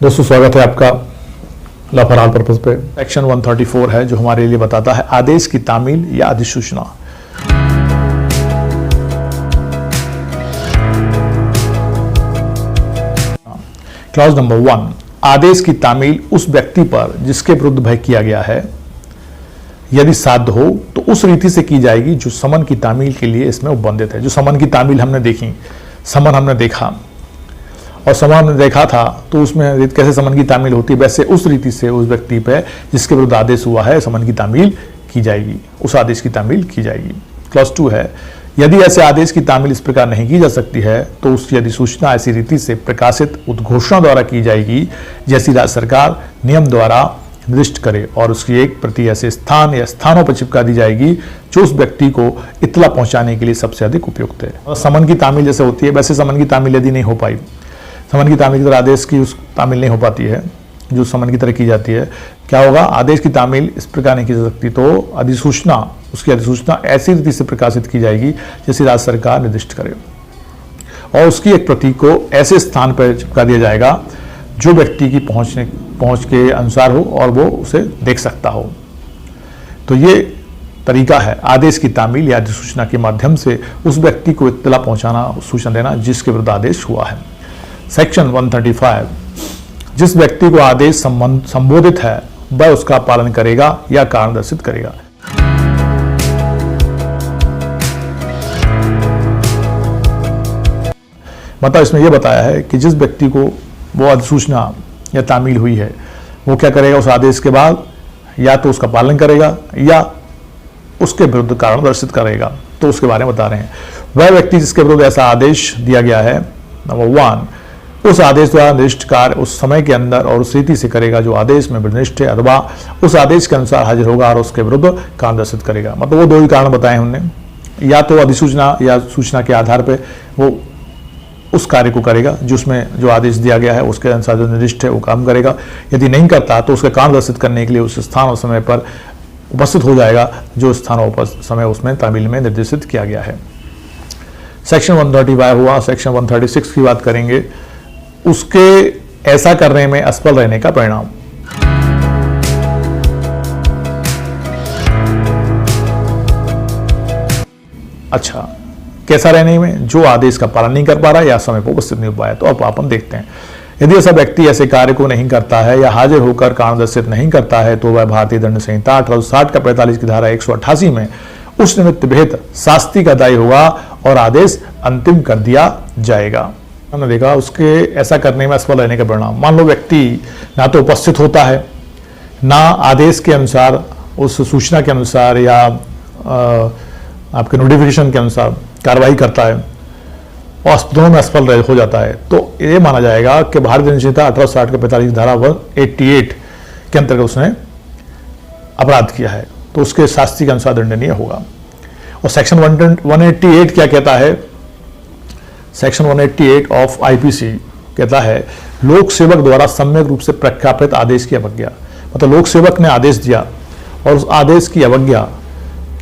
दोस्तों स्वागत है आपका लॉ फॉर ऑल पर्पस पे। सेक्शन 134 है जो हमारे लिए बताता है आदेश की तामील या अधिसूचना। क्लॉज नंबर 1, आदेश की तामील उस व्यक्ति पर जिसके विरुद्ध भय किया गया है यदि साध्य हो तो उस रीति से की जाएगी जो समन की तामील के लिए इसमें उपबंधित है। जो समन की तामील हमने देखी, समन हमने देखा और समन हमने देखा था तो उसमें कैसे समन की तामील होती है, वैसे उस रीति से उस व्यक्ति पे जिसके विरुद्ध आदेश हुआ है समन की तामील की जाएगी, उस आदेश की तामील की जाएगी। क्लॉज 2 है, यदि ऐसे आदेश की तामील इस प्रकार नहीं की जा सकती है तो उसकी अधिसूचना ऐसी रीति से प्रकाशित उद्घोषणा द्वारा की जाएगी जैसी राज्य सरकार नियम द्वारा निर्दिष्ट करे और उसकी एक प्रति ऐसे स्थान या स्थानों पर चिपका दी जाएगी जो उस व्यक्ति को इत्तला पहुंचाने के लिए सबसे अधिक उपयुक्त है। समन की तामील जैसे होती है वैसे समन की तामील यदि नहीं हो पाई, समन की तामील की तरह आदेश की उस तामील नहीं हो पाती है जो समन की तरह की जाती है, क्या होगा, आदेश की तामील इस प्रकार नहीं की जा सकती तो अधिसूचना, उसकी अधिसूचना ऐसी रीति से प्रकाशित की जाएगी जैसे राज्य सरकार निर्दिष्ट करे और उसकी एक प्रति को ऐसे स्थान पर चिपका दिया जाएगा जो व्यक्ति की पहुंच के अनुसार हो और वो उसे देख सकता हो। तो ये तरीका है आदेश की तामील या अधिसूचना के माध्यम से उस व्यक्ति को इत्तला पहुंचाना, सूचना देना जिसके विरुद्ध आदेश हुआ है। सेक्शन 135, जिस व्यक्ति को आदेश संबोधित है वह उसका पालन करेगा या कारण दर्शित करेगा। मतलब इसमें यह बताया है कि जिस व्यक्ति को वो अधिसूचना या तामील हुई है वो क्या करेगा, उस आदेश के बाद या तो उसका पालन करेगा या उसके विरुद्ध कारण दर्शित करेगा। तो उसके बारे में बता रहे हैं, वह व्यक्ति जिसके विरुद्ध ऐसा आदेश दिया गया है, नंबर 1, उस आदेश द्वारा निर्दिष्ट कार्य उस समय के अंदर और उस रीति से करेगा जो आदेश में निर्दिष्ट है अथवा उस आदेश के अनुसार हाजिर होगा और उसके विरुद्ध कारण दर्शित करेगा। मतलब वो दो ही कारण बताए हमने, या तो अधिसूचना या सूचना के आधार पर वो उस कार्य को करेगा जो उसमें जो आदेश दिया गया है उसके अनुसार जो निर्दिष्ट है वो काम करेगा, यदि नहीं करता तो उसका कारण दर्शित करने के लिए उस स्थान और समय पर उपस्थित हो जाएगा जो स्थान और समय उसमें तामील में निर्देशित किया गया है। सेक्शन 135 हुआ। सेक्शन 136 की बात करेंगे, उसके ऐसा करने में असफल रहने का परिणाम। अच्छा, कैसा रहने में, जो आदेश का पालन नहीं कर पा रहा या समय पर उपस्थित नहीं हो पाया। तो अब अपन देखते हैं, यदि ऐसा व्यक्ति ऐसे कार्य को नहीं करता है या हाजिर होकर कारण दर्शित नहीं करता है तो वह भारतीय दंड संहिता 1860 का 45 की धारा 188 में उस निमित्त विहित शास्ति का दायी होगा और आदेश अंतिम कर दिया जाएगा। हमने देखा उसके ऐसा करने में असफल रहने का परिणाम। मान लो व्यक्ति ना तो उपस्थित होता है ना आदेश के अनुसार, उस सूचना के अनुसार या आपके नोटिफिकेशन के अनुसार कार्रवाई करता है और दोनों में असफल हो जाता है, तो ये माना जाएगा कि भारतीय दंड संहिता 1860 के 45 धारा 188 के अंतर्गत उसने अपराध किया है तो उसके शास्ति के अनुसार दंडनीय होगा। और सेक्शन 188 क्या कहता है, सेक्शन 188 ऑफ आईपीसी कहता है लोक सेवक द्वारा सम्यक रूप से प्रख्यापित आदेश की अवज्ञा। मतलब लोक सेवक ने आदेश दिया और उस आदेश की अवज्ञा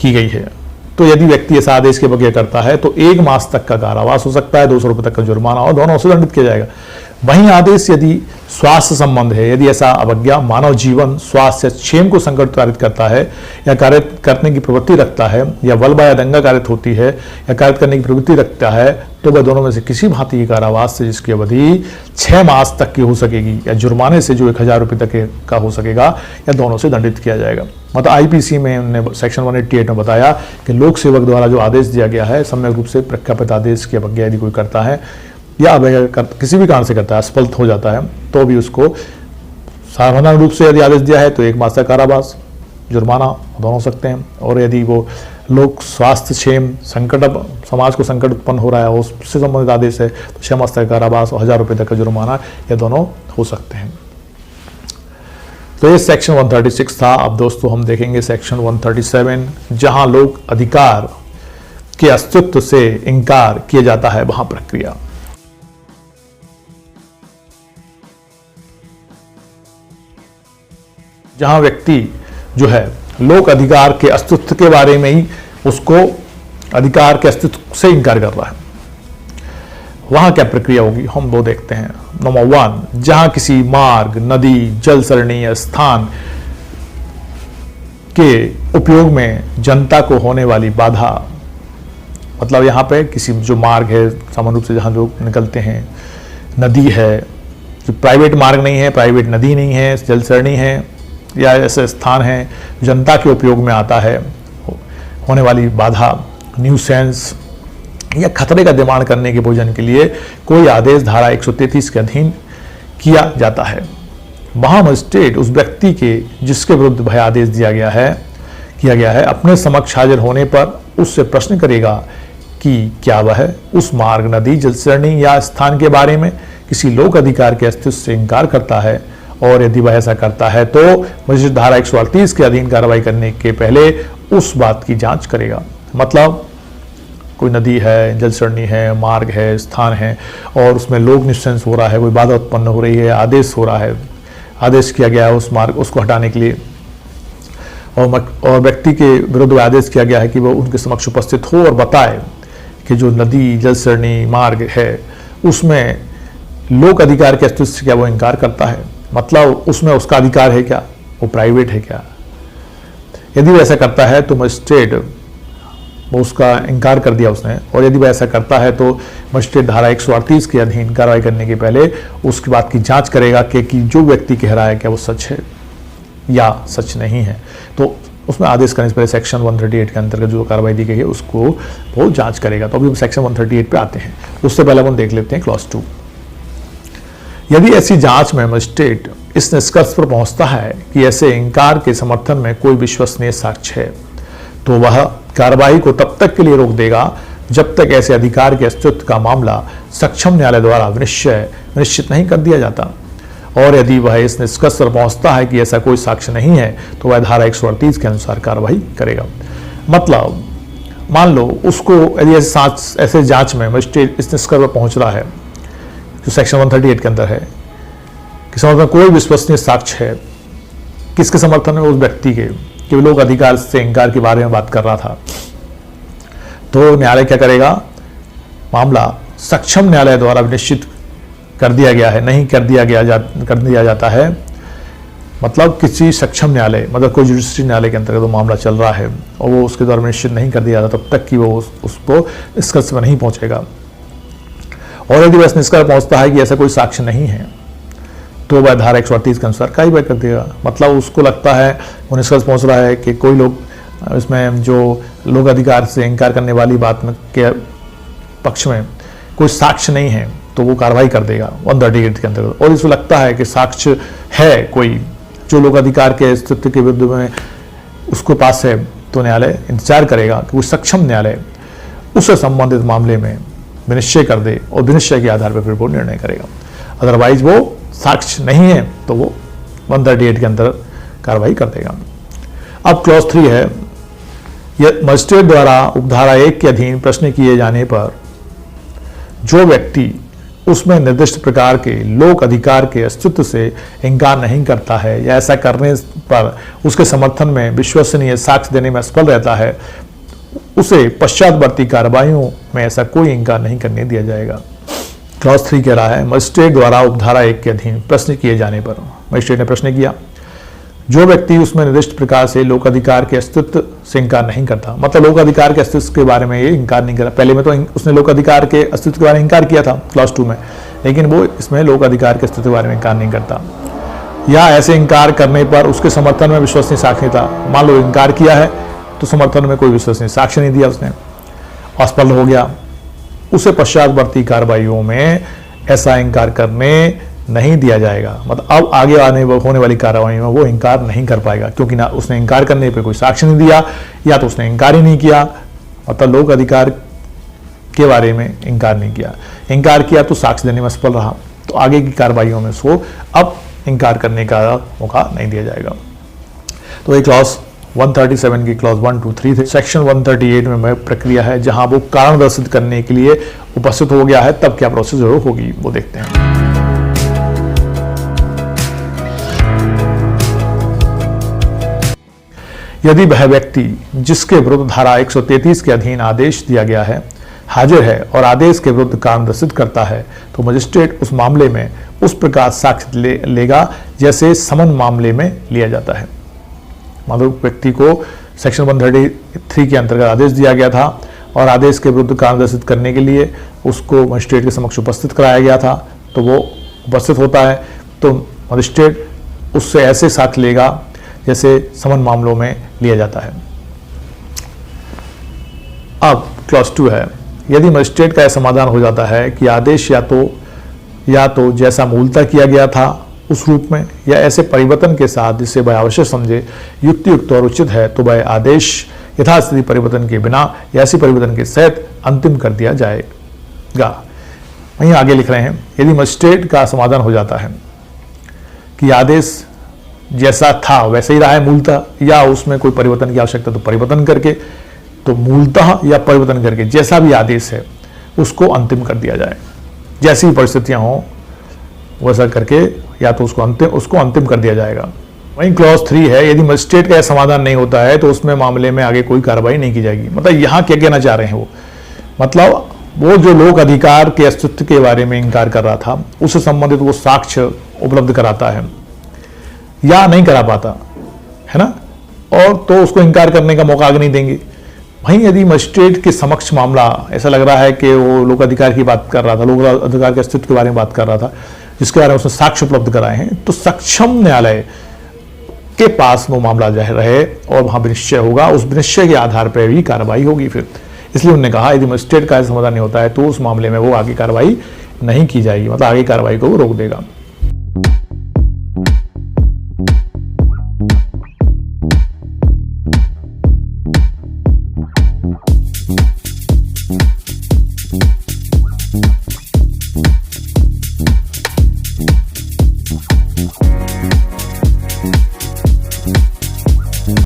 की गई है तो यदि व्यक्ति ऐसा आदेश की अवज्ञा करता है तो 1 मास तक का कारावास हो सकता है, 200 रुपये तक का जुर्माना और दोनों से दंडित किया जाएगा। वहीं आदेश यदि स्वास्थ्य संबंध है, यदि ऐसा अवज्ञा मानव जीवन, स्वास्थ्य, क्षेम को संकट कारित करता है या कार्य करने की प्रवृत्ति रखता है या बलबा या दंगा कारित होती है या कार्य करने की प्रवृत्ति रखता है तो वह दोनों में से किसी भांति की कारावास से जिसकी अवधि 6 मास तक की हो सकेगी या जुर्माने से जो 1000 रुपये तक का हो सकेगा या दोनों से दंडित किया जाएगा। मतलब आईपीसी में उन्होंने सेक्शन 188 में बताया कि लोक सेवक द्वारा जो आदेश दिया गया है सम्यक रूप से प्रख्यापित आदेश की अवज्ञा यदि कोई करता है या किसी भी कारण से करता है, असफल हो जाता है तो भी उसको साधारण रूप से यदि आदेश दिया है तो 1 मास का कारावास, जुर्माना दोनों हो सकते हैं। और यदि वो लोक स्वास्थ्य, क्षेम, संकट, समाज को संकट उत्पन्न हो रहा है उससे संबंधित आदेश है तो 6 मास का कारावास और 1000 रुपये तक का जुर्माना या दोनों हो सकते हैं। तो ये सेक्शन 136 था। अब दोस्तों हम देखेंगे सेक्शन 137, जहां लोक अधिकार के अस्तित्व से इनकार किया जाता है वहां प्रक्रिया। जहां व्यक्ति जो है लोक अधिकार के अस्तित्व के बारे में ही उसको अधिकार के अस्तित्व से इनकार कर रहा है, वहां क्या प्रक्रिया होगी हम वो देखते हैं। नंबर 1, जहां किसी मार्ग, नदी, जल सरणी या स्थान के उपयोग में जनता को होने वाली बाधा, मतलब यहाँ पे किसी जो मार्ग है सामान्य रूप से जहाँ लोग निकलते हैं, नदी है, जो प्राइवेट मार्ग नहीं है, प्राइवेट नदी नहीं है, जल सरणी है, या ऐसे स्थान है जनता के उपयोग में आता है, होने वाली बाधा, न्यूसेंस या खतरे का निर्माण करने के भोजन के लिए कोई आदेश धारा 133 के अधीन किया जाता है। वहाँ मजिस्ट्रेट उस व्यक्ति के जिसके विरुद्ध भय आदेश किया गया है अपने समक्ष हाजिर होने पर उससे प्रश्न करेगा कि क्या वह उस मार्ग, नदी, जलसरणी या स्थान के बारे में किसी लोक अधिकार के अस्तित्व से इनकार करता है, और यदि वह ऐसा करता है तो मजिस्ट्रेट धारा 138 के अधीन कार्रवाई करने के पहले उस बात की जांच करेगा। मतलब कोई नदी है, जलसरणी है, मार्ग है, स्थान है और उसमें लोक निश्चंस हो रहा है, कोई बाधा उत्पन्न हो रही है, आदेश हो रहा है, आदेश किया गया है उस मार्ग उसको हटाने के लिए, और व्यक्ति के विरुद्ध आदेश किया गया है कि वो उनके समक्ष उपस्थित हो और बताए कि जो नदी, जलसरणी, मार्ग है उसमें लोक अधिकार के अस्तित्व से क्या वो इनकार करता है, मतलब उसमें उसका अधिकार है क्या, वो प्राइवेट है क्या। यदि वो ऐसा करता है तो मजिस्ट्रेट वो उसका इनकार कर दिया उसने, और यदि वह ऐसा करता है तो मजिस्ट्रेट धारा 138 के अधीन कार्रवाई करने के पहले उसकी बात की जांच करेगा कि जो व्यक्ति कह रहा है क्या वो सच है या सच नहीं है। तो उसमें आदेश करने से पहले सेक्शन 138 के अंतर्गत जो कार्रवाई दी गई है उसको वो जांच करेगा। तो अभी हम सेक्शन 138 पे आते हैं, उससे पहले हम देख लेते हैं क्लॉज 2। यदि ऐसी जांच में मजिस्ट्रेट इस निष्कर्ष पर पहुंचता है कि ऐसे इनकार के समर्थन में कोई विश्वसनीय साक्ष्य है तो वह कार्रवाई को तब तक के लिए रोक देगा जब तक ऐसे अधिकार के अस्तित्व का मामला सक्षम न्यायालय द्वारा निश्चित नहीं कर दिया जाता, और यदि वह इस निष्कर्ष पर पहुंचता है कि ऐसा कोई साक्ष्य नहीं है तो वह धारा 138 के अनुसार कार्रवाई करेगा। मतलब मान लो उसको यदि ऐसे जांच में मजिस्ट्रेट इस निष्कर्ष पर पहुंच रहा है जो सेक्शन 138 के अंदर है कि समर्थन में कोई विश्वसनीय साक्ष्य है, किसके समर्थन में, उस व्यक्ति के कि लोक अधिकार से इनकार के बारे में बात कर रहा था, तो न्यायालय क्या करेगा, मामला सक्षम न्यायालय द्वारा निश्चित कर दिया गया है, नहीं कर दिया जाता है, मतलब किसी सक्षम न्यायालय, मतलब कोई जुडिशरी न्यायालय के अंतर्गत वो मामला चल रहा है और वो उसके द्वारा निश्चित नहीं कर दिया जाता तब तक कि वो उसको निष्कर्ष में नहीं पहुंचेगा। और यदि वह निष्कर्ष पहुंचता है कि ऐसा कोई साक्ष्य नहीं है तो वह धारा 138 के अनुसार कार्रवाई कर देगा। मतलब उसको लगता है, वो निष्कर्ष पहुंच रहा है कि कोई लोग इसमें जो लोक अधिकार से इनकार करने वाली बात में के पक्ष में कोई साक्ष्य नहीं है तो वो कार्रवाई कर देगा 138 के अंतर्गत। और इसको लगता है कि साक्ष्य है कोई जो लोक अधिकार के अस्तित्व के विरुद्ध में उसके पास है, तो न्यायालय इंतजार करेगा कि वो सक्षम न्यायालय उससे संबंधित मामले में विनिश्चय कर दे और विनिश्चय के आधार पर फिर वो निर्णय करेगा। अदरवाइज वो साक्ष्य नहीं है तो वो 138 के अंदर कार्रवाई कर देगा। अब क्लॉज 3 है, मजिस्ट्रेट द्वारा उपधारा 1 के अधीन प्रश्न किए जाने पर जो व्यक्ति उसमें निर्दिष्ट प्रकार के लोक अधिकार के अस्तित्व से इनकार नहीं करता है या ऐसा करने पर उसके समर्थन में विश्वसनीय साक्ष्य देने में असफल रहता है, उसे पश्चातवर्ती कार्रवाइयों में ऐसा कोई इनकार नहीं करने दिया जाएगा। क्लॉज 3 कह रहा है, मजिस्ट्रेट द्वारा उपधारा 1 के अधीन प्रश्न किए जाने पर, मजिस्ट्रेट ने प्रश्न किया, जो व्यक्ति उसमें निर्दिष्ट प्रकार से लोक अधिकार के अस्तित्व से इनकार नहीं करता, मतलब लोक अधिकार के अस्तित्व के बारे में ये इनकार नहीं करा, पहले में तो उसने लोक अधिकार के अस्तित्व के बारे में इनकार किया था क्लॉज 2 में, लेकिन वो इसमें लोक अधिकार के अस्तित्व के बारे में इनकार नहीं करता, या ऐसे इनकार करने पर उसके समर्थन में विश्वसनीय साक्ष्य था। मान लो इनकार किया है तो समर्थन में कोई विश्वसनीय साक्ष्य नहीं दिया उसने, असफल हो गया, उसे पश्चातवर्ती कार्रवाइयों में ऐसा इनकार करने नहीं दिया जाएगा। मतलब अब आगे होने वाली कार्रवाई में वो इनकार नहीं कर पाएगा, क्योंकि ना उसने इनकार करने पे कोई साक्ष्य नहीं दिया या तो उसने इनकार ही नहीं किया, मतलब लोक अधिकार के बारे में इनकार नहीं किया, इनकार किया तो साक्ष्य देने में असफल रहा, तो आगे की कार्रवाइयों में उसको अब इनकार करने का मौका नहीं दिया जाएगा। तो ये क्लॉज 137 की क्लॉज 1, 2, 3 थे। सेक्शन 138 में वह प्रक्रिया है जहां वो कारण दर्शित करने के लिए उपस्थित हो गया है, तब क्या प्रोसेस होगी वो देखते हैं। यदि वह व्यक्ति जिसके विरुद्ध धारा 133 के अधीन आदेश दिया गया है हाजिर है और आदेश के विरुद्ध कारण दर्शित करता है तो मजिस्ट्रेट उस मामले में उस प्रकार साक्ष्य लेगा जैसे समन मामले में लिया जाता है। मतलब व्यक्ति को सेक्शन 133 के अंतर्गत आदेश दिया गया था और आदेश के विरुद्ध कारण दर्शित करने के लिए उसको मजिस्ट्रेट के समक्ष उपस्थित कराया गया था, तो वो उपस्थित होता है तो मजिस्ट्रेट उससे ऐसे साक्ष्य लेगा जैसे समन मामलों में लिया जाता है। अब क्लॉज 2 है, यदि मजिस्ट्रेट का यह समाधान हो जाता है कि आदेश या तो जैसा मूलतः किया गया था उस रूप में या ऐसे परिवर्तन के साथ जिससे वह आवश्यक समझे युक्तियुक्त और उचित है, तो वह आदेश यथास्थिति परिवर्तन के बिना या ऐसी परिवर्तन के सहित अंतिम कर दिया जाएगा। वहीं आगे लिख रहे हैं, यदि मजिस्ट्रेट का समाधान हो जाता है कि आदेश जैसा था वैसे ही रहा है मूलतः या उसमें कोई परिवर्तन की आवश्यकता तो परिवर्तन करके, तो मूलतः या परिवर्तन करके जैसा भी आदेश है उसको अंतिम कर दिया जाए। जैसी भी परिस्थितियां हों वैसा करके या तो उसको अंतिम कर दिया जाएगा। वहीं क्लॉज 3 है, यदि मजिस्ट्रेट का यह समाधान नहीं होता है तो उसमें मामले में आगे कोई कार्रवाई नहीं की जाएगी। मतलब यहाँ क्या कहना चाह रहे हैं वो, मतलब वो जो लोक अधिकार के अस्तित्व के बारे में इंकार कर रहा था उससे संबंधित वो साक्ष्य उपलब्ध कराता है या नहीं करा पाता है ना, और तो उसको इंकार करने का मौका आगे नहीं देंगे। वहीं यदि मजिस्ट्रेट के समक्ष मामला ऐसा लग रहा है कि वो लोक अधिकार की बात कर रहा था, लोक अधिकार के अस्तित्व के बारे में बात कर रहा था, जिसके बारे में उसने साक्ष्य उपलब्ध कराए हैं, तो सक्षम न्यायालय के पास वो मामला रहे और वहां विनिश्चय होगा, उस विनिश्चय के आधार पर भी कार्रवाई होगी फिर। इसलिए उन्होंने कहा यदि मजिस्ट्रेट का समाधान नहीं होता है तो उस मामले में वो आगे कार्रवाई नहीं की जाएगी, मतलब आगे कार्रवाई को वो रोक देगा।